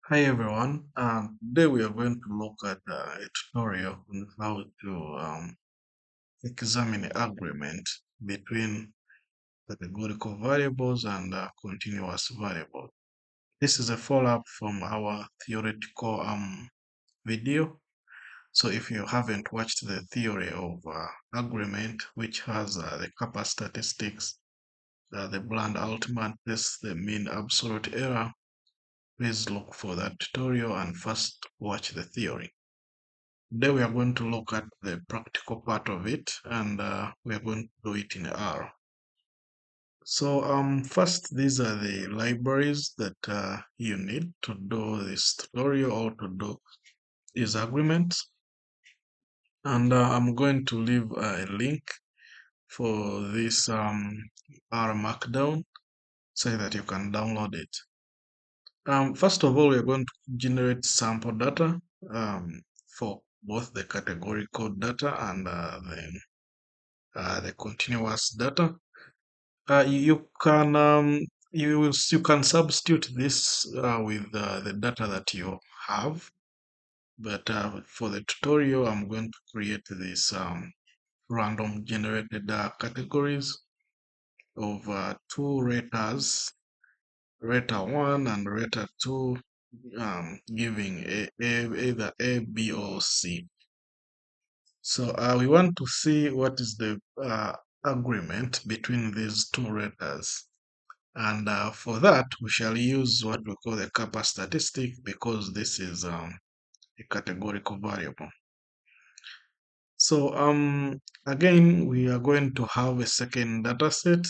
Hi everyone. Today we are going to look at a tutorial on how to examine agreement between categorical variables and continuous variables. This is a follow-up from our theoretical video. So if you haven't watched the theory of agreement, which has the kappa statistics, the Bland-Altman test, the mean absolute error, please look for that tutorial and first watch the theory. Today we are going to look at the practical part of it, and we are going to do it in R. So first, these are the libraries that you need to do this tutorial or to do these agreements. And I'm going to leave a link for this R Markdown so that you can download it. First of all, we are going to generate sample data for both the categorical data and the continuous data. You can you can substitute this with the data that you have, but for the tutorial, I'm going to create this random generated categories of two raters, rater 1 and rater 2, giving either A, B, or C. So we want to see what is the agreement between these two raters. And for that, we shall use what we call the kappa statistic because this is a categorical variable. So again, we are going to have a second data set.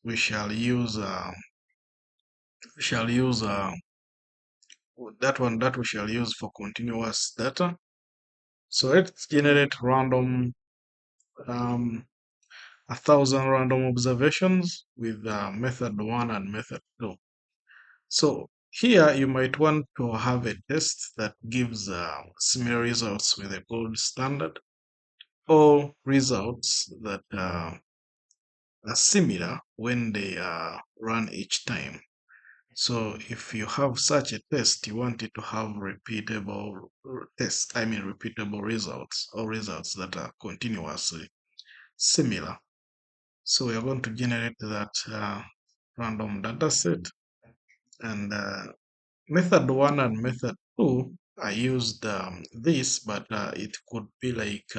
We shall use that one that we shall use for continuous data. So let's generate random 1,000 random observations with method 1 and method 2. So here you might want to have a test that gives similar results with a gold standard or results that are similar when they are run each time. So if you have such a test, you want it to have repeatable repeatable results or results that are continuously similar. So we are going to generate that random data set, and method 1 and method 2, I used this, but it could be like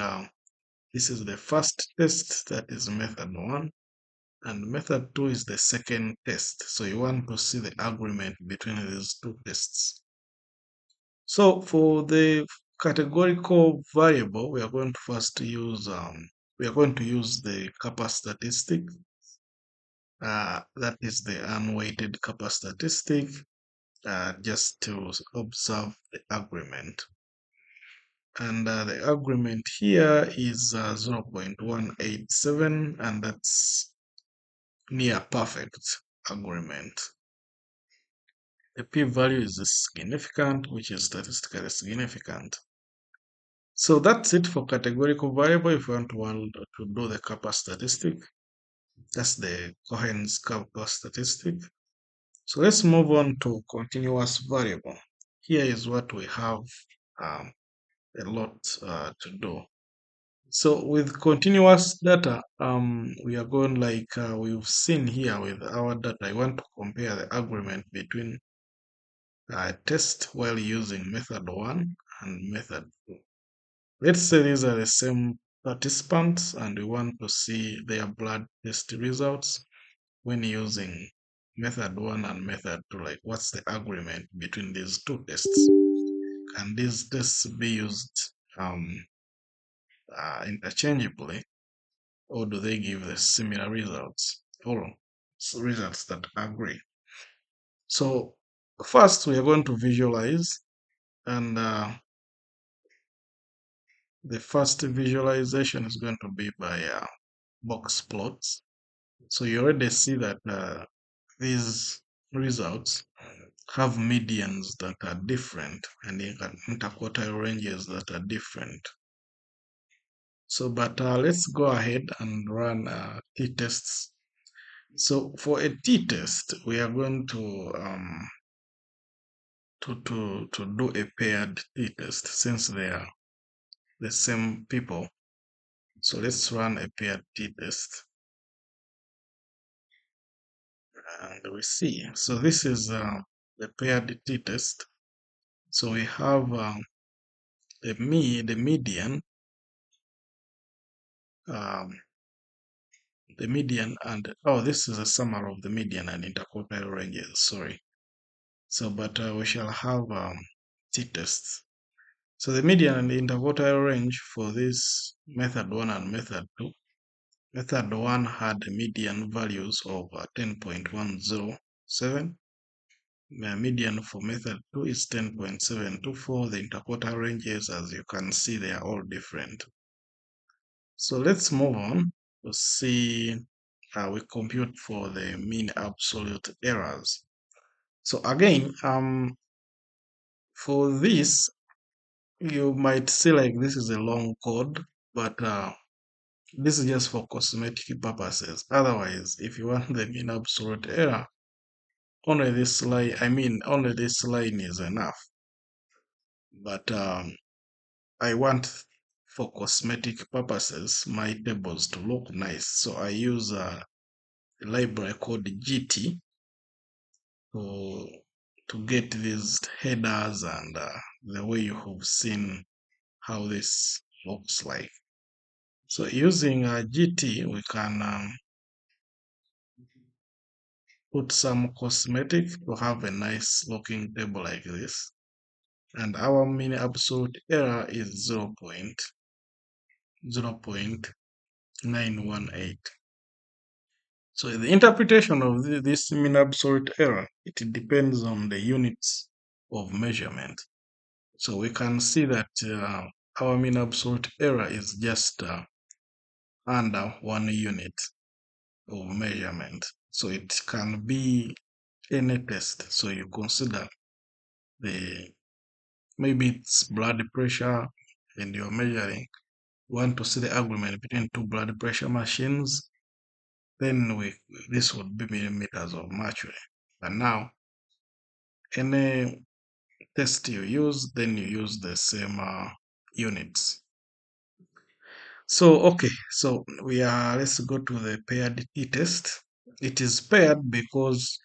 this is the first test, that is method 1, and method 2 is the second test. So you want to see the agreement between these two tests. So for the categorical variable, we are going to first use the kappa statistic. That is the unweighted kappa statistic, just to observe the agreement. And the agreement here is 0.187, and that's near perfect agreement. The p-value is significant, which is statistically significant. So that's it for categorical variable. If you want to do the kappa statistic, that's the Cohen's kappa statistic. So let's move on to continuous variable. Here is what we have a lot to do. So with continuous data, we are going like we've seen here with our data. I want to compare the agreement between test while using method 1 and method 2. Let's say these are the same participants and we want to see their blood test results when using method 1 and method 2. Like, what's the agreement between these two tests? Can these tests be used interchangeably, or do they give the similar results or results that agree? So first we are going to visualize, and the first visualization is going to be by box plots. So you already see that these results have medians that are different and interquartile ranges that are different. So, but let's go ahead and run t-tests. So for a t-test, we are going to to do a paired t-test since they are the same people. So let's run a paired t-test and we see. So this is the paired t-test. So we have the median, um, and oh, this is a summary of the median and interquartile ranges. Sorry. So, but we shall have t-tests. So the median and the interquartile range for this method 1 and method 2. Method 1 had median values of 10.107. The median for method 2 is 10.724. The interquartile ranges, as you can see, they are all different. So let's move on to see how we compute for the mean absolute errors. So again, for this, you might see like this is a long code, but this is just for cosmetic purposes. Otherwise, if you want the mean absolute error, only this line, only this line is enough. But I want, for cosmetic purposes, my tables to look nice. So I use a library called GT to get these headers and the way you have seen how this looks like. So using GT, we can put some cosmetic to have a nice looking table like this. And our mean absolute error is 0.918. So the interpretation of this mean absolute error, it depends on the units of measurement. So we can see that our mean absolute error is just under 1 unit of measurement. So it can be any test. So you consider maybe it's blood pressure and you're measuring. You want to see the agreement between two blood pressure machines, then this would be millimeters of mercury. And now any test you use, then you use the same units. So okay, so let's go to the paired t-test. It is paired because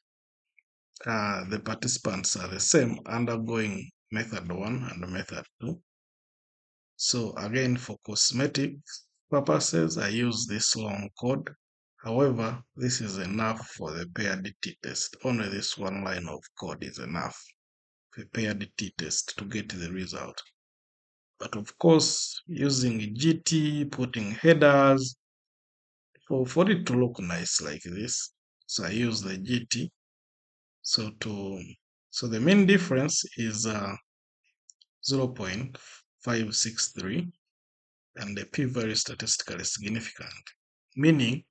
the participants are the same undergoing method 1 and method 2. So again, for cosmetic purposes, I use this long code. However, this is enough for the paired t-test. Only this one line of code is enough for paired t-test to get the result. But of course, using GT, putting headers, for it to look nice like this, so I use the GT. So the main difference is 0.563, and the p-value is statistically significant, meaning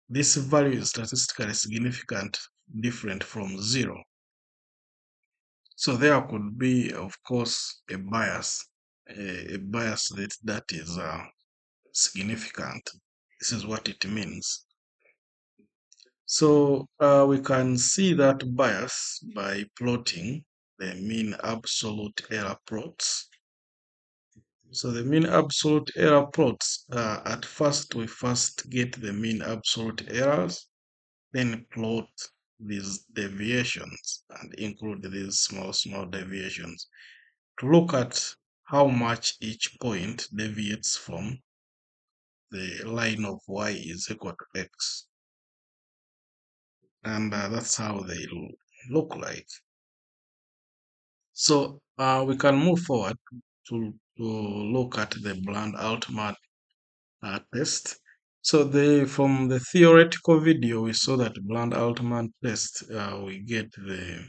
this value is statistically significant different from 0. So there could be, of course, a bias, that is significant. This is what it means. So we can see that bias by plotting the mean absolute error plots. So the mean absolute error plots, at first we first get the mean absolute errors, then plot these deviations and include these small deviations to look at how much each point deviates from the line of y is equal to x. And that's how they look like. So we can move forward to look at the Bland-Altman test. So from the theoretical video, we saw that Bland-Altman test, we get the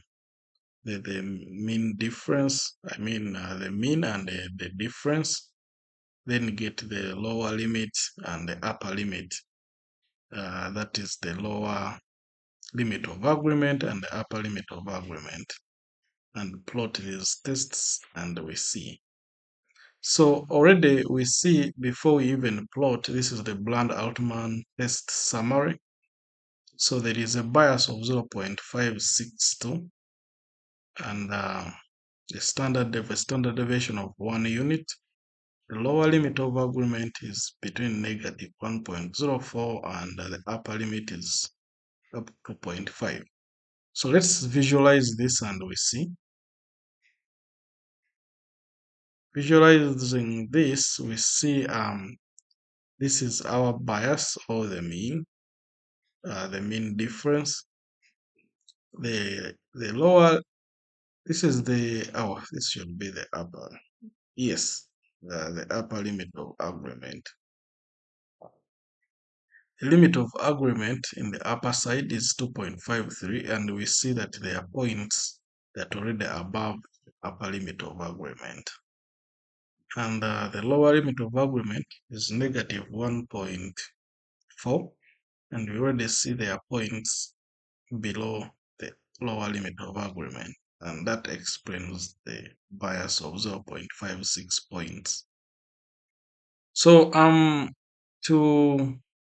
mean difference, the mean and the difference, then get the lower limit and the upper limit. That is the lower limit of agreement and the upper limit of agreement, and plot these tests and we see. So already we see, before we even plot, this is the Bland-Altman test summary. So there is a bias of 0.562, and a standard deviation of 1 unit. The lower limit of agreement is between negative 1.04 and the upper limit is up to 0.5. So let's visualize this and we see. Visualizing this, we see this is our bias or the mean difference. The lower, this is the, this should be the upper, yes, the upper limit of agreement. The limit of agreement in the upper side is 2.53, and we see that there are points that are already above the upper limit of agreement. And the lower limit of agreement is negative 1.4, and we already see there are points below the lower limit of agreement, and that explains the bias of 0.56 points. So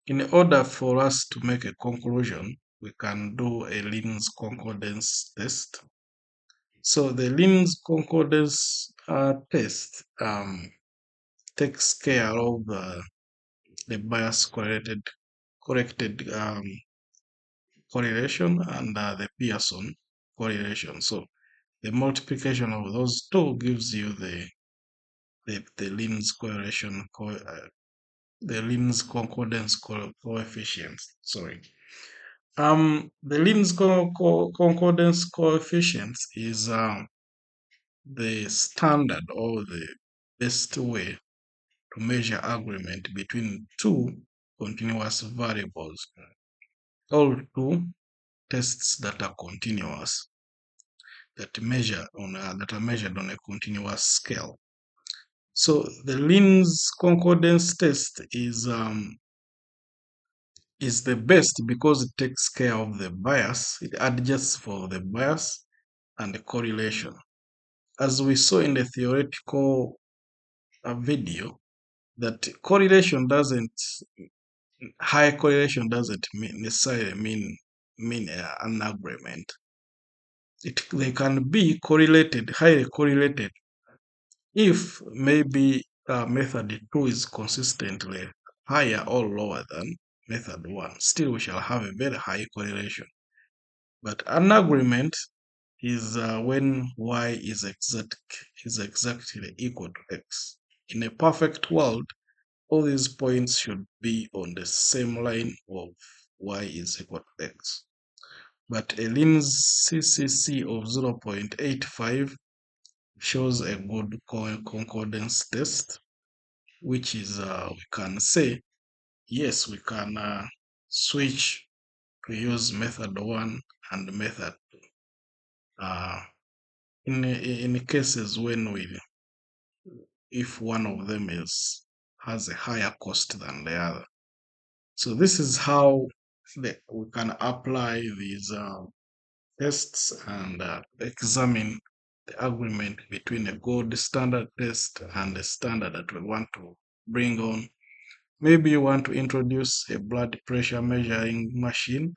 in order for us to make a conclusion, we can do a Lin's concordance test. So the Lin's concordance test takes care of the bias corrected correlation and the Pearson correlation. So the multiplication of those two gives you the Lin's correlation the Lin's concordance coefficients. Sorry. The Lin's concordance coefficients is the standard or the best way to measure agreement between two continuous variables, all two tests that are continuous, that are measured on a continuous scale. So the Lin's concordance test is the best because it takes care of the bias, it adjusts for the bias and the correlation. As we saw in the theoretical video, that high correlation doesn't necessarily mean an agreement. They can be correlated, highly correlated, if maybe method 2 is consistently higher or lower than method 1. Still, we shall have a very high correlation. But an agreement is when y is exactly equal to x. In a perfect world, all these points should be on the same line of y is equal to x. But a Lin's CCC of 0.85 shows a good concordance test, which is we can say, yes, we can switch to use method 1 and method 2. In cases when if one of them has a higher cost than the other. So this is how we can apply these tests and examine the agreement between a gold standard test and the standard that we want to bring on. Maybe you want to introduce a blood pressure measuring machine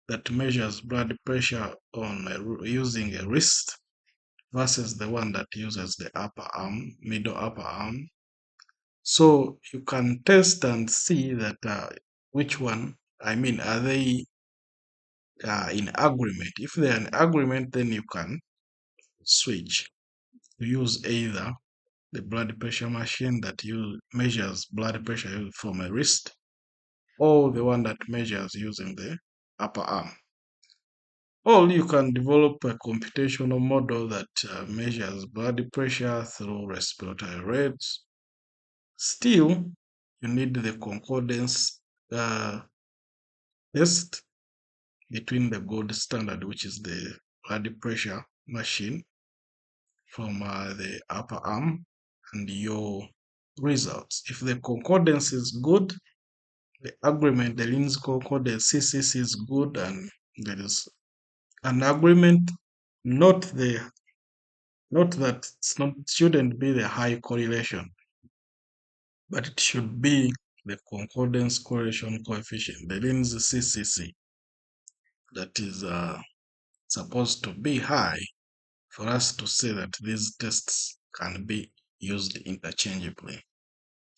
that measures blood pressure on using a wrist versus the one that uses the upper arm, middle upper arm. So you can test and see that which one, are they in agreement? If they are in agreement, then you can switch to use either the blood pressure machine that measures blood pressure from a wrist, or the one that measures using the upper arm. Or you can develop a computational model that measures blood pressure through respiratory rates. Still, you need the concordance test between the gold standard, which is the blood pressure machine from the upper arm, and your results. If the concordance is good, the agreement, the Lin's concordance CCC is good, and there is an agreement, not that shouldn't be the high correlation, but it should be the concordance correlation coefficient, the Lin's CCC, that is supposed to be high for us to see that these tests can be used interchangeably.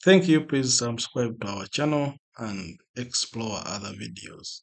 Thank you. Please subscribe to our channel and explore other videos.